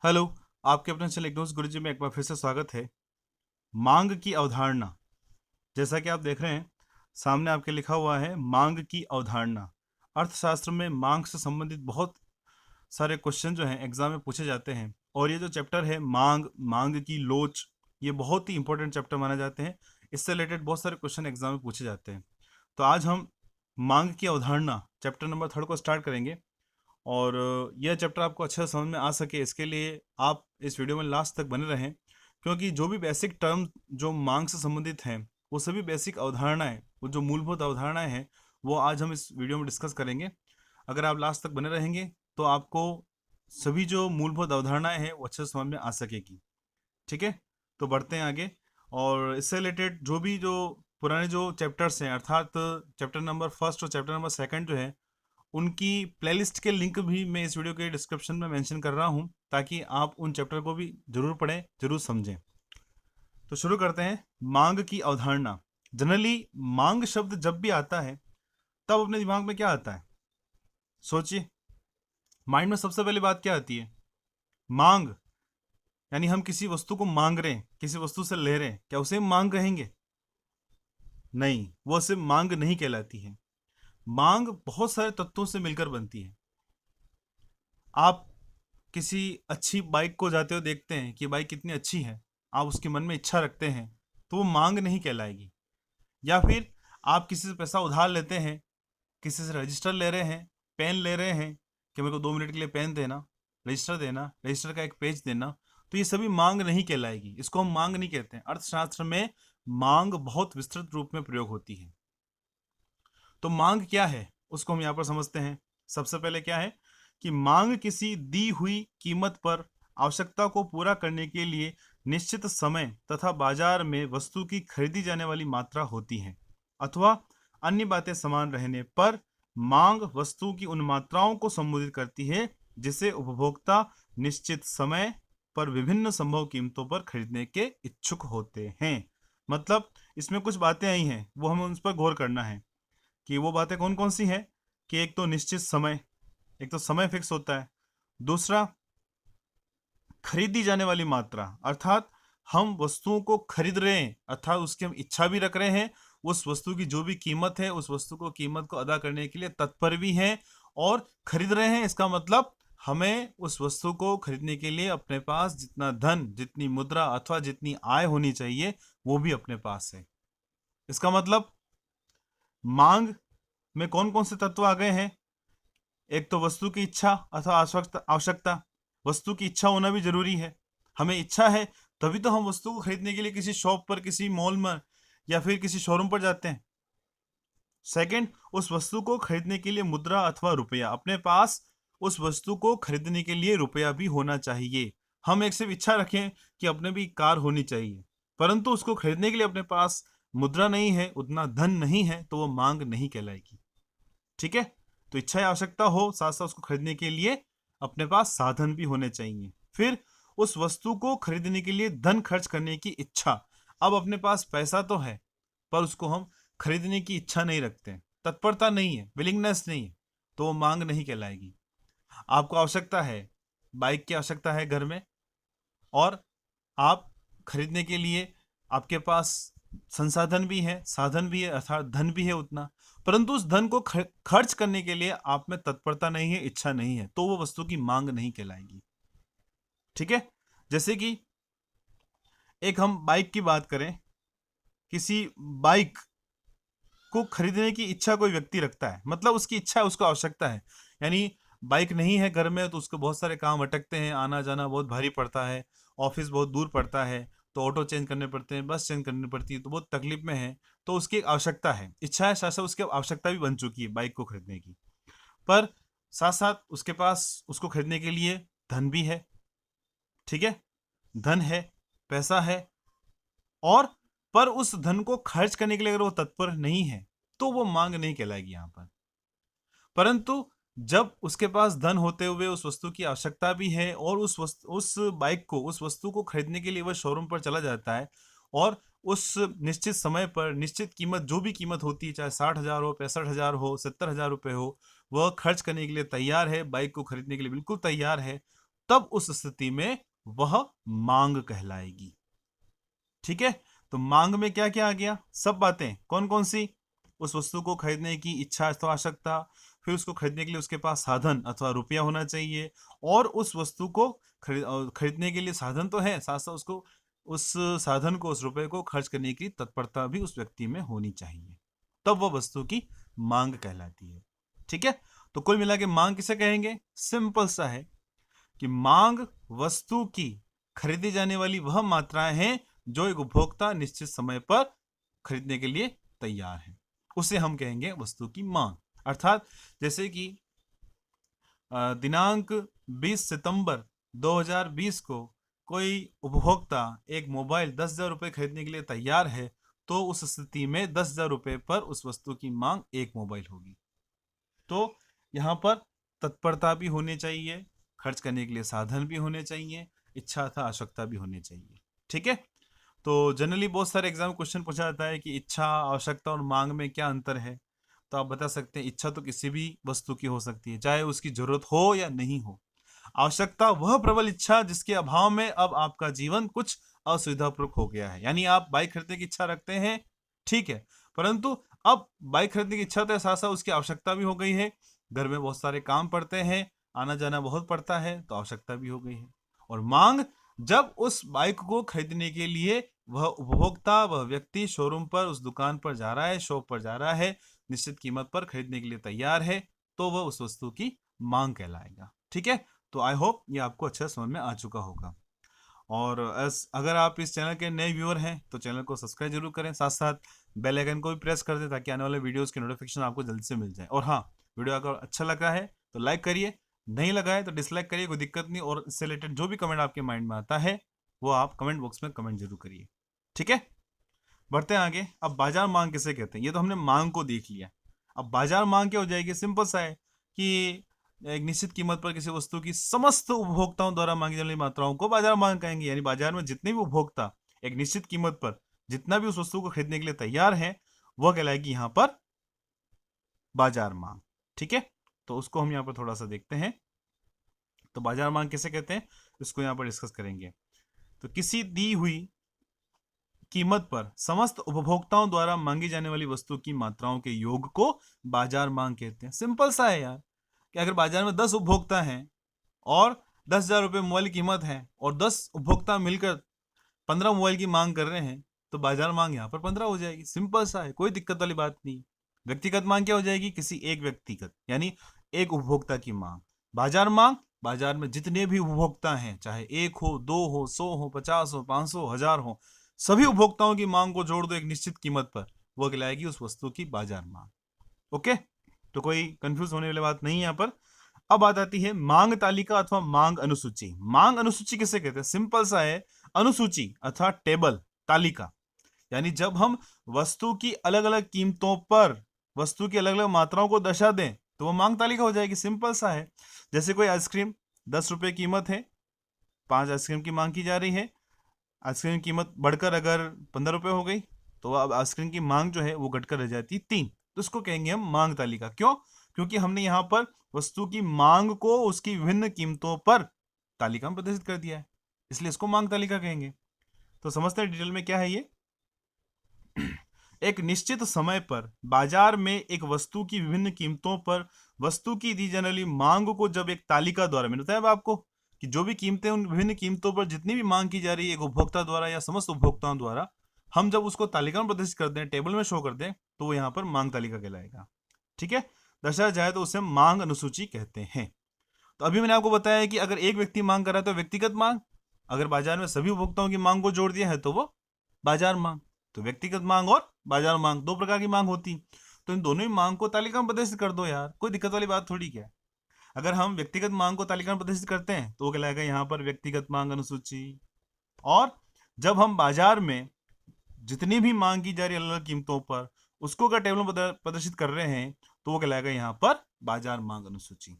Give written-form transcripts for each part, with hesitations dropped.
Hello. आपके अपने channel इग्नोस गुरुजी में एक बार फिर से स्वागत है। मांग की अवधारणा। जैसा कि आप देख रहे हैं, सामने आपके लिखा हुआ है मांग की अवधारणा। अर्थशास्त्र में मांग से संबंधित बहुत सारे क्वेश्चन जो हैं एग्जाम में पूछे जाते हैं, और ये जो चैप्टर है मांग मांग की लोच, ये बहुत ही इंपॉर्टेंट चैप्टर माने जाते हैं। इससे रिलेटेड बहुत सारे क्वेश्चन एग्जाम में पूछे जाते हैं। तो आज हम मांग की अवधारणा चैप्टर नंबर 3 को स्टार्ट करेंगे। और यह चैप्टर आपको अच्छे से समझ में आ सके, इसके लिए आप इस वीडियो में लास्ट तक बने रहें, क्योंकि जो भी बेसिक टर्म जो मांग से संबंधित हैं, वो सभी बेसिक अवधारणाएं, वो जो मूलभूत अवधारणाएं हैं, वो आज हम इस वीडियो में डिस्कस करेंगे। अगर आप लास्ट तक बने रहेंगे तो आपको सभी जो मूलभूत अवधारणाएं हैं वो अच्छे से समझ में आ सकेगी। ठीक है, तो बढ़ते हैं आगे। और इससे रिलेटेड जो पुराने जो चैप्टर्स हैं, अर्थात चैप्टर नंबर फर्स्ट और चैप्टर नंबर सेकंड जो है, उनकी प्लेलिस्ट के लिंक भी मैं इस वीडियो के डिस्क्रिप्शन में मेंशन कर रहा हूं, ताकि आप उन चैप्टर को भी जरूर पढ़ें, जरूर समझें। तो शुरू करते हैं। मांग की अवधारणा। जनरली मांग शब्द जब भी आता है, तब अपने दिमाग में क्या आता है? सोचिए, माइंड में सबसे पहली बात क्या आती है? मांग। यानी हम किसी वस्तु को मांग रहे हैं, किसी वस्तु से ले रहे हैं, क्या उसे हम मांग कहेंगे? नहीं, वो सिर्फ मांग नहीं कहलाती है। मांग बहुत सारे तत्वों से मिलकर बनती है। आप किसी अच्छी बाइक को जाते हुए देखते हैं कि बाइक कितनी अच्छी है, आप उसके मन में इच्छा रखते हैं, तो वो मांग नहीं कहलाएगी। या फिर आप किसी से पैसा उधार लेते हैं, किसी से रजिस्टर ले रहे हैं, पेन ले रहे हैं कि मेरे को 2 मिनट के लिए पेन देना, रजिस्टर देना, रजिस्टर का एक पेज देना, तो ये सभी मांग नहीं कहलाएगी। इसको हम मांग नहीं कहते हैं। अर्थशास्त्र में मांग बहुत विस्तृत रूप में प्रयोग होती है। तो मांग क्या है, उसको हम यहाँ पर समझते हैं। सबसे पहले क्या है कि मांग किसी दी हुई कीमत पर आवश्यकता को पूरा करने के लिए निश्चित समय तथा बाजार में वस्तु की खरीदी जाने वाली मात्रा होती है, अथवा अन्य बातें समान रहने पर मांग वस्तु की उन मात्राओं को संबोधित करती है जिसे उपभोक्ता निश्चित समय पर विभिन्न संभव कीमतों पर खरीदने के इच्छुक होते हैं। मतलब इसमें कुछ बातें आई हैं, वो हमें उन पर गौर करना है कि वो बातें कौन कौन सी हैं। कि एक तो निश्चित समय, एक तो समय फिक्स होता है। दूसरा, खरीदी जाने वाली मात्रा, अर्थात हम वस्तुओं को खरीद रहे हैं, अर्थात उसकी हम इच्छा भी रख रहे हैं, उस वस्तु की जो भी कीमत है, उस वस्तु को कीमत को अदा करने के लिए तत्पर भी हैं और खरीद रहे हैं। इसका मतलब हमें उस वस्तु को खरीदने के लिए अपने पास जितना धन, जितनी मुद्रा अथवा जितनी आय होनी चाहिए, वो भी अपने पास है। इसका मतलब मांग में कौन कौन से तत्व आ गए हैं? एक तो वस्तु की इच्छा अथवा आवश्यकता। वस्तु की इच्छा होना भी जरूरी है। हमें इच्छा है तभी तो हम वस्तु को खरीदने के लिए किसी शॉप पर, किसी मॉल में या फिर किसी शोरूम पर जाते हैं। सेकंड, उस वस्तु को खरीदने के लिए मुद्रा अथवा रुपया अपने पास, उस वस्तु को खरीदने के लिए रुपया भी होना चाहिए। हम एक सिर्फ इच्छा रखें कि अपने भी कार होनी चाहिए, परंतु उसको खरीदने के लिए अपने पास मुद्रा नहीं है, उतना धन नहीं है, तो वो मांग नहीं कहलाएगी। ठीक है, तो इच्छा या आवश्यकता हो, साथ साथ उसको खरीदने के लिए अपने पास साधन भी होने चाहिए। फिर उस वस्तु को खरीदने के लिए धन खर्च करने की इच्छा। अब अपने पास पैसा तो है, पर उसको हम खरीदने की इच्छा नहीं रखते, तत्परता नहीं है, विलिंगनेस नहीं है, तो वो मांग नहीं कहलाएगी। आपको आवश्यकता है, बाइक की आवश्यकता है घर में, और आप खरीदने के लिए आपके पास संसाधन भी है, साधन भी है, अर्थात धन भी है उतना, परंतु उस धन को खर्च करने के लिए आप में तत्परता नहीं है, इच्छा नहीं है, तो वो वस्तु की मांग नहीं कहलाएगी। ठीक है, जैसे कि एक हम बाइक की बात करें। किसी बाइक को खरीदने की इच्छा कोई व्यक्ति रखता है, मतलब उसकी इच्छा है, उसको आवश्यकता है। यानी बाइक नहीं है घर में, तो उसको बहुत सारे काम अटकते हैं, आना जाना बहुत भारी पड़ता है, ऑफिस बहुत दूर पड़ता है, तो ऑटो चेंज करने पड़ते हैं, बस चेंज करनी पड़ती है, तो बहुत तकलीफ में है। तो उसकी एक आवश्यकता है, इच्छा है, साथ साथ उसकी आवश्यकता भी बन चुकी है बाइक को खरीदने की। पर साथ साथ उसके पास उसको खरीदने के लिए धन भी है। ठीक है, धन है, पैसा है, और पर उस धन को खर्च करने के लिए अगर वो तत्पर नहीं है, तो वो मांग नहीं कहलाएगी यहां पर। परंतु जब उसके पास धन होते हुए उस वस्तु की आवश्यकता भी है, और उस बाइक को, उस वस्तु को खरीदने के लिए वह शोरूम पर चला जाता है, और उस निश्चित समय पर निश्चित कीमत, जो भी कीमत होती है, चाहे 60,000 हो, 65,000 हो, 70,000 रुपये हो, वह खर्च करने के लिए तैयार है, बाइक को खरीदने के लिए बिल्कुल तैयार है, तब उस स्थिति में वह मांग कहलाएगी। ठीक है, तो मांग में क्या क्या आ गया, सब बातें कौन कौन सी, उस वस्तु को खरीदने की इच्छा अथवा आवश्यकता, फिर उसको खरीदने के लिए उसके पास साधन अथवा रुपया होना चाहिए, और उस वस्तु को खरीदने के लिए साधन तो है, साथ साथ उसको उस साधन को, उस रुपए को खर्च करने की तत्परता भी उस व्यक्ति में होनी चाहिए, तब वह वस्तु की मांग कहलाती है। ठीक है, तो कुल मिला के मांग किसे कहेंगे, सिंपल सा है कि मांग वस्तु की खरीदी जाने वाली वह मात्राएं हैं जो एक उपभोक्ता निश्चित समय पर खरीदने के लिए तैयार है, उसे हम कहेंगे वस्तु की मांग। अर्थात जैसे कि दिनांक 20 सितंबर 2020 को कोई उपभोक्ता एक मोबाइल 10,000 रुपये खरीदने के लिए तैयार है, तो उस स्थिति में 10,000 रुपये पर उस वस्तु की मांग एक मोबाइल होगी। तो यहाँ पर तत्परता भी होनी चाहिए, खर्च करने के लिए साधन भी होने चाहिए, इच्छा था आवश्यकता भी होनी चाहिए। ठीक है, तो जनरली बहुत सारे एग्जाम क्वेश्चन पूछा जाता है कि इच्छा, आवश्यकता और मांग में क्या अंतर है, तो आप बता सकते हैं इच्छा तो किसी भी वस्तु की हो सकती है, चाहे उसकी जरूरत हो या नहीं हो। आवश्यकता वह प्रबल इच्छा जिसके अभाव में अब आपका जीवन कुछ असुविधापूर्वक हो गया है, यानी आप बाइक खरीदने की इच्छा रखते हैं, ठीक है, परंतु अब बाइक खरीदने की इच्छा तो साथ साथ उसकी आवश्यकता भी हो गई है, घर में बहुत सारे काम पड़ते हैं, आना जाना बहुत पड़ता है, तो आवश्यकता भी हो गई है। और मांग, जब उस बाइक को खरीदने के लिए वह उपभोक्ता, वह व्यक्ति शोरूम पर, उस दुकान पर जा रहा है, शॉप पर जा रहा है, निश्चित कीमत पर खरीदने के लिए तैयार है, तो वह उस वस्तु की मांग कहलाएगा। ठीक है, तो आई होप ये आपको अच्छा समझ में आ चुका होगा। और अगर आप इस चैनल के नए व्यूअर हैं तो चैनल को सब्सक्राइब जरूर करें, साथ साथ बेल आइकन को भी प्रेस कर दें ताकि आने वाले वीडियोस के नोटिफिकेशन आपको जल्दी से मिल जाए। और हाँ, वीडियो अगर अच्छा लगा है तो लाइक करिए, नहीं लगा है तो डिसलाइक करिए, कोई दिक्कत नहीं। और इससे रिलेटेड जो भी कमेंट आपके माइंड में आता है वो आप कमेंट बॉक्स में कमेंट जरूर करिए। ठीक है, बढ़ते हैं आगे। अब बाजार मांग किसे कहते हैं, ये तो हमने मांग को देख लिया। अब बाजार मांग क्या हो जाएगी, सिंपल सा है कि एक निश्चित कीमत पर किसी वस्तु की समस्त उपभोक्ताओं द्वारा मांगी जाने वाली मात्राओं को बाजार मांग कहेंगे। यानी बाजार में जितने भी उपभोक्ता एक निश्चित कीमत पर जितना भी उस वस्तु को खरीदने के लिए तैयार है, वह कहलाएगी यहाँ पर बाजार मांग। ठीक है, तो उसको हम यहाँ पर थोड़ा सा देखते हैं। तो बाजार मांग किसे कहते हैं, इसको यहाँ पर डिस्कस करेंगे। तो किसी दी हुई कीमत पर समस्त उपभोक्ताओं द्वारा मांगी जाने वाली वस्तु की मात्राओं के योग को बाजार मांग कहते हैं। सिंपल सा है यार, कि अगर बाजार में 10 उपभोक्ता हैं और 10,000 रुपये मोबाइल की कीमत है और 10 उपभोक्ता मिलकर 15 मोबाइल की मांग कर रहे हैं, तो बाजार मांग यहाँ पर 15 हो जाएगी। सिंपल सा है, कोई दिक्कत वाली बात नहीं। व्यक्तिगत मांग क्या हो जाएगी, किसी एक व्यक्तिगत यानी एक उपभोक्ता की मांग। बाजार मांग, बाजार में जितने भी उपभोक्ता हैं, चाहे 1 हो, 2 हो, 100 हो, 50 हो, 500, 1000 हो, सभी उपभोक्ताओं की मांग को जोड़ दो एक निश्चित कीमत पर, वो कहलाएगी उस वस्तु की बाजार मांग। ओके, तो कोई कंफ्यूज होने वाली बात नहीं है यहाँ पर। अब बात आती है मांग तालिका अथवा मांग अनुसूची। मांग अनुसूची किसे कहते हैं, सिंपल सा है, अनुसूची अर्थात टेबल, तालिका, यानी जब हम वस्तु की अलग अलग कीमतों पर वस्तु की अलग अलग मात्राओं को दर्शा दें तो वो मांग तालिका हो जाएगी। सिंपल सा है, जैसे कोई आइसक्रीम 10 रुपए कीमत है, 5 आइसक्रीम की मांग की जा रही है, आइसक्रीम की कीमत बढ़कर अगर 15 रुपए हो गई तो अब आइसक्रीम की मांग जो है वो घटकर रह जाती है 3, तो इसको कहेंगे हम मांग तालिका। क्यों, क्योंकि हमने यहाँ पर वस्तु की मांग को उसकी विभिन्न कीमतों पर तालिका में प्रदर्शित कर दिया है, इसलिए इसको मांग तालिका कहेंगे। तो समझते हैं डिटेल में क्या है ये। एक निश्चित समय पर बाजार में एक वस्तु की विभिन्न कीमतों पर वस्तु की दी जाने वाली मांग को जब एक तालिका द्वारा, मैंने बताया आपको कि जो भी कीमतें, उन विभिन्न कीमतों पर जितनी भी मांग की जा रही है एक उपभोक्ता द्वारा या समस्त उपभोक्ताओं द्वारा, हम जब उसको तालिका में प्रदर्शित कर दें, टेबल में शो कर दें, तो वो यहाँ पर मांग तालिका कहलाएगा। ठीक है, दर्शाया जाए तो उसे मांग अनुसूची कहते हैं। तो अभी मैंने आपको बताया कि अगर एक व्यक्ति मांग कर रहा है तो व्यक्तिगत मांग, अगर बाजार में सभी उपभोक्ताओं की मांग को जोड़ दिया है तो वो बाजार मांग। तो व्यक्तिगत मांग और बाजार मांग दो प्रकार की मांग होती, तो इन दोनों ही मांग को तालिका में प्रदर्शित कर दो यार, कोई दिक्कत वाली बात थोड़ी क्या है। अगर हम व्यक्तिगत मांग को तालिका में प्रदर्शित करते हैं तो वो कहलाएगा यहाँ पर व्यक्तिगत मांग अनुसूची। और जब हम बाजार में जितनी भी मांग की जा रही है अलग अलग कीमतों पर उसको अगर टेबल में प्रदर्शित कर रहे हैं तो वो कहलाएगा यहाँ पर बाजार मांग अनुसूची।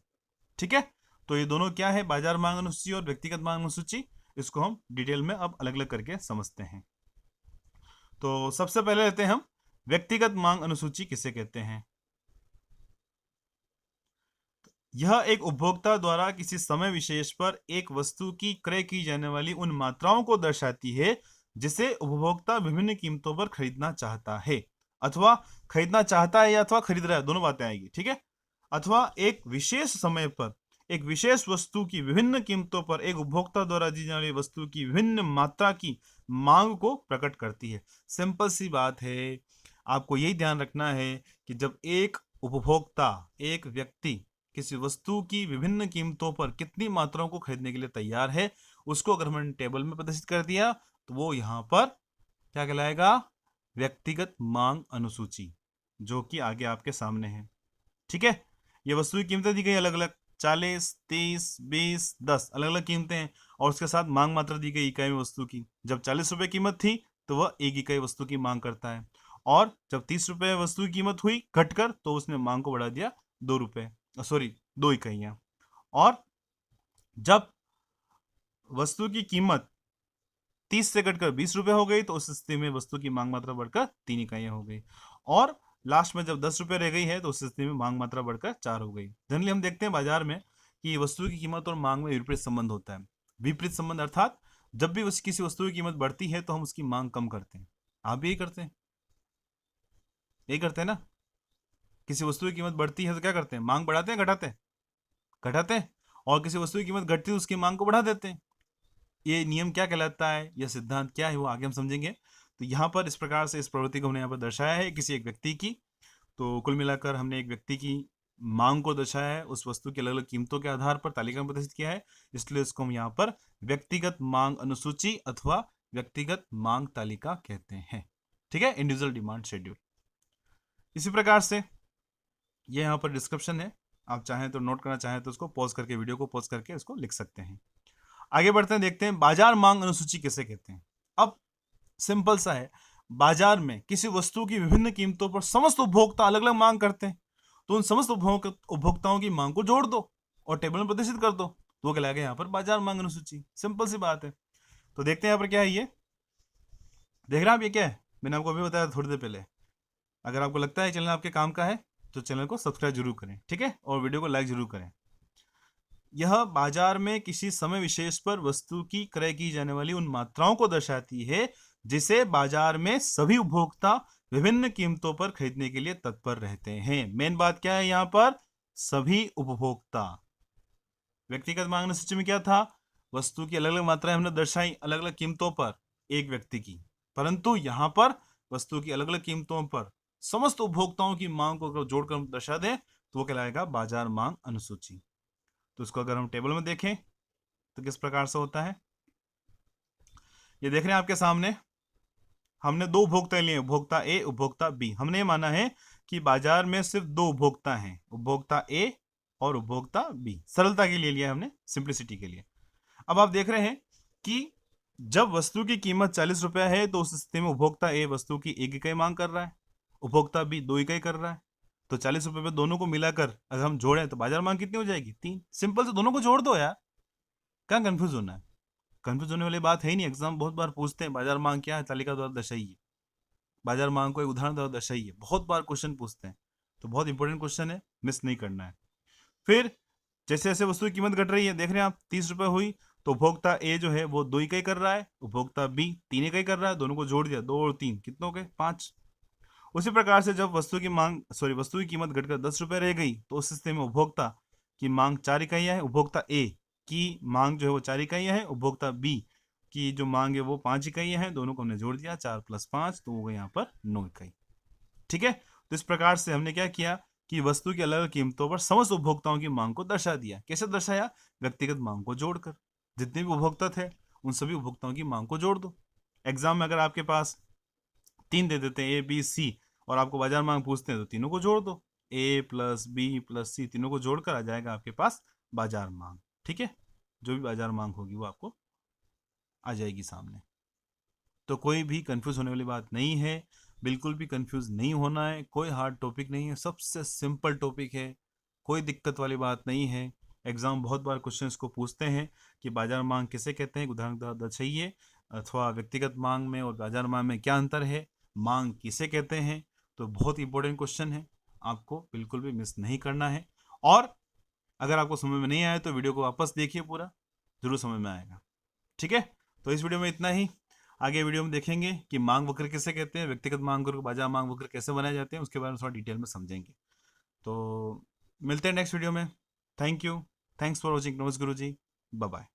ठीक है, तो ये दोनों क्या है, बाजार मांग अनुसूची और व्यक्तिगत मांग अनुसूची। इसको हम डिटेल में अब अलग अलग करके समझते हैं। तो सबसे पहले लेते हैं हम व्यक्तिगत मांग अनुसूची किसे कहते हैं। यह एक उपभोक्ता द्वारा किसी समय विशेष पर एक वस्तु की क्रय की जाने वाली उन मात्राओं को दर्शाती है जिसे उपभोक्ता विभिन्न कीमतों पर खरीदना चाहता है, अथवा खरीदना चाहता है या अथवा खरीद रहा है, दोनों बातें आएगी, ठीक है। अथवा एक विशेष समय पर एक विशेष वस्तु की विभिन्न कीमतों पर एक उपभोक्ता द्वारा दी जाने वाली वस्तु की विभिन्न मात्रा की मांग को प्रकट करती है। सिंपल सी बात है, आपको यही ध्यान रखना है कि जब एक उपभोक्ता, एक व्यक्ति किसी वस्तु की विभिन्न कीमतों पर कितनी मात्राओं को खरीदने के लिए तैयार है, उसको अगर हमने टेबल में प्रदर्शित कर दिया तो वो यहाँ पर क्या कहलाएगा? व्यक्तिगत मांग अनुसूची, जो कि आगे आपके सामने है, ठीक है। ये वस्तु की कीमतें दी गई अलग अलग, 40, 30, 20, 10 अलग अलग कीमतें हैं, और उसके साथ मांग मात्रा दी गई इकाई में वस्तु की। जब 40 रुपए कीमत थी तो वह 1 इकाई वस्तु की मांग करता है, और जब 30 रुपए वस्तु की कीमत हुई घटकर तो उसने मांग को बढ़ा दिया 2 रुपए, सॉरी 2 इकाइयां। और जब वस्तु की कीमत 30 से घटकर 20 रुपए हो गई तो उस स्थिति में वस्तु की मांग मात्रा बढ़कर 3 इकाइयां हो गई, और लास्ट में जब 10 रुपए रह गई है तो उस स्थिति में मांग मात्रा बढ़कर 4 हो गई। जनरली हम देखते हैं बाजार में कि वस्तु की कीमत और मांग में विपरीत संबंध होता है। विपरीत संबंध अर्थात जब भी किसी वस्तु की कीमत बढ़ती है तो हम उसकी मांग कम करते हैं। आप भी यही करते हैं, यही करते हैं ना। किसी वस्तु की कीमत बढ़ती है तो क्या करते हैं? मांग बढ़ाते हैं, घटाते हैं? घटाते हैं। और किसी वस्तु की कीमत घटती है तो उसकी मांग को बढ़ा देते हैं। ये नियम क्या कहलाता है, यह सिद्धांत क्या है, वो आगे हम समझेंगे। तो यहाँ पर इस प्रकार से इस प्रवृत्ति को हमने यहाँ पर दर्शाया है किसी एक व्यक्ति की। तो कुल मिलाकर हमने एक व्यक्ति की मांग को दर्शाया है, उस वस्तु की अलग अलग कीमतों के आधार पर तालिका में प्रदर्शित किया है, इसलिए इसको हम यहाँ पर व्यक्तिगत मांग अनुसूची अथवा व्यक्तिगत मांग तालिका कहते हैं, ठीक है, इंडिविजुअल डिमांड शेड्यूल। इसी प्रकार से ये यहाँ पर डिस्क्रिप्शन है, आप चाहें तो नोट करना चाहें तो उसको पॉज करके, वीडियो को पॉज करके इसको लिख सकते हैं। आगे बढ़ते हैं, देखते हैं बाजार मांग अनुसूची किसे कहते हैं। अब सिंपल सा है, बाजार में किसी वस्तु की विभिन्न कीमतों पर समस्त उपभोक्ता अलग अलग मांग करते हैं, तो उन समस्त उपभोक्ताओं की मांग को जोड़ दो और टेबल में प्रदर्शित कर दो, तो वो कहलाएगा यहाँ पर बाजार मांग अनुसूची। सिंपल सी बात है। तो देखते हैं यहाँ पर क्या है, ये देख रहे हैं आप, ये क्या है? मैंने आपको अभी बताया थोड़ी देर पहले। अगर आपको लगता है चैनल आपके काम का है तो चैनल को सब्सक्राइब जरूर करें, ठीक है, और वीडियो को लाइक जरूर करें। यह बाजार में किसी समय विशेष पर वस्तु की क्रय की जाने वाली उन मात्राओं को दर्शाती है जिसे बाजार में सभी उपभोक्ता विभिन्न कीमतों पर खरीदने के लिए तत्पर रहते हैं। मेन बात क्या है यहाँ पर? सभी उपभोक्ता। व्यक्तिगत मांग अनुसूची में क्या था? वस्तु की अलग अलग मात्राएं हमने दर्शाई अलग अलग कीमतों पर एक व्यक्ति की, परंतु यहां पर वस्तु की अलग अलग कीमतों पर समस्त उपभोक्ताओं की मांग को अगर जोड़कर दर्शा दें तो वो कहलाएगा बाजार मांग अनुसूची। तो इसको अगर हम टेबल में देखें तो किस प्रकार से होता है, ये देख रहे हैं आपके सामने। हमने दो उपभोक्ता लिए, उपभोक्ता ए उपभोक्ता बी। हमने ये माना है कि बाजार में सिर्फ दो उपभोक्ता हैं, उपभोक्ता ए और उपभोक्ता बी। सरलता के लिए लिया हमने, सिंप्लिसिटी के लिए। अब आप देख रहे हैं कि जब वस्तु की कीमत 40 रुपया है तो उस स्थिति में उपभोक्ता ए वस्तु की 1 इकाई मांग कर रहा है, उपभोक्ता बी 2 इकाई कर रहा है। तो 40 रुपए पे दोनों को मिलाकर अगर हम जोड़ें तो बाजार मांग कितनी हो जाएगी? 3। सिंपल से दोनों को जोड़ दो यार, क्या कंफ्यूज होना है? कंफ्यूज होने वाली बात है ही नहीं। एग्जाम बहुत बार पूछते हैं बाजार मांग क्या है, तालिका द्वारा दर्शाइए। बाजार मांग को एक उदाहरण द्वारा दर्शाइए, बहुत बार क्वेश्चन पूछते हैं। तो बहुत इंपॉर्टेंट क्वेश्चन है, मिस नहीं करना है। फिर जैसे जैसे वस्तु की कीमत घट रही है, देख रहे हैं आप, 30 रुपए हुई तो उपभोक्ता ए जो है वो 2 इकाई कर रहा है, उपभोक्ता बी 3 इकाई कर रहा है। दोनों को जोड़ दिया, 2 और 3 कितने हो गए? 5। उसी प्रकार से जब वस्तु की कीमत घटकर 10 रुपए रह गई तो उस स्थिति में उपभोक्ता की मांग 4 इकाइयां है। उपभोक्ता ए की मांग जो है वो 4 इकाइयां है, उपभोक्ता बी की जो मांग है वो 5 इकाइयां हैं। दोनों को हमने जोड़ दिया, 4 + 5 तो हो गए यहाँ पर 9 इकाई, ठीक है। तो इस प्रकार से हमने क्या किया कि वस्तु की अलग अलग कीमतों पर समस्त उपभोक्ताओं की मांग को दर्शा दिया। कैसे दर्शाया? व्यक्तिगत मांग को जोड़कर। जितने भी उपभोक्ता थे उन सभी उपभोक्ताओं की मांग को जोड़ दो। एग्जाम में अगर आपके पास 3 दे देते हैं, ए बी सी, और आपको बाजार मांग पूछते हैं तो तीनों को जोड़ दो, ए प्लस बी प्लस सी, तीनों को जोड़कर आ जाएगा आपके पास बाजार मांग, ठीक है। जो भी बाजार मांग होगी वो आपको आ जाएगी सामने। तो कोई भी कंफ्यूज होने वाली बात नहीं है, बिल्कुल भी कंफ्यूज नहीं होना है। कोई हार्ड टॉपिक नहीं है, सबसे सिंपल टॉपिक है, कोई दिक्कत वाली बात नहीं है। एग्जाम बहुत बार क्वेश्चन को पूछते हैं कि बाजार मांग किसे कहते हैं, उदाहरण दर्शाइए, अथवा व्यक्तिगत मांग में और बाजार मांग में क्या अंतर है, मांग किसे कहते हैं। तो बहुत इंपॉर्टेंट क्वेश्चन है, आपको बिल्कुल भी मिस नहीं करना है। और अगर आपको समझ में नहीं आया तो वीडियो को वापस देखिए, पूरा जरूर समझ में आएगा। ठीक है, तो इस वीडियो में इतना ही। आगे वीडियो में देखेंगे कि मांग वक्र किसे कहते हैं, व्यक्तिगत मांग वक्र, बाजार मांग वक्र कैसे बनाए जाते हैं, उसके बारे में थोड़ा डिटेल में समझेंगे। तो मिलते हैं नेक्स्ट वीडियो में। Thank you, thanks for watching. नमस्कार गुरु जी, बाय बाय।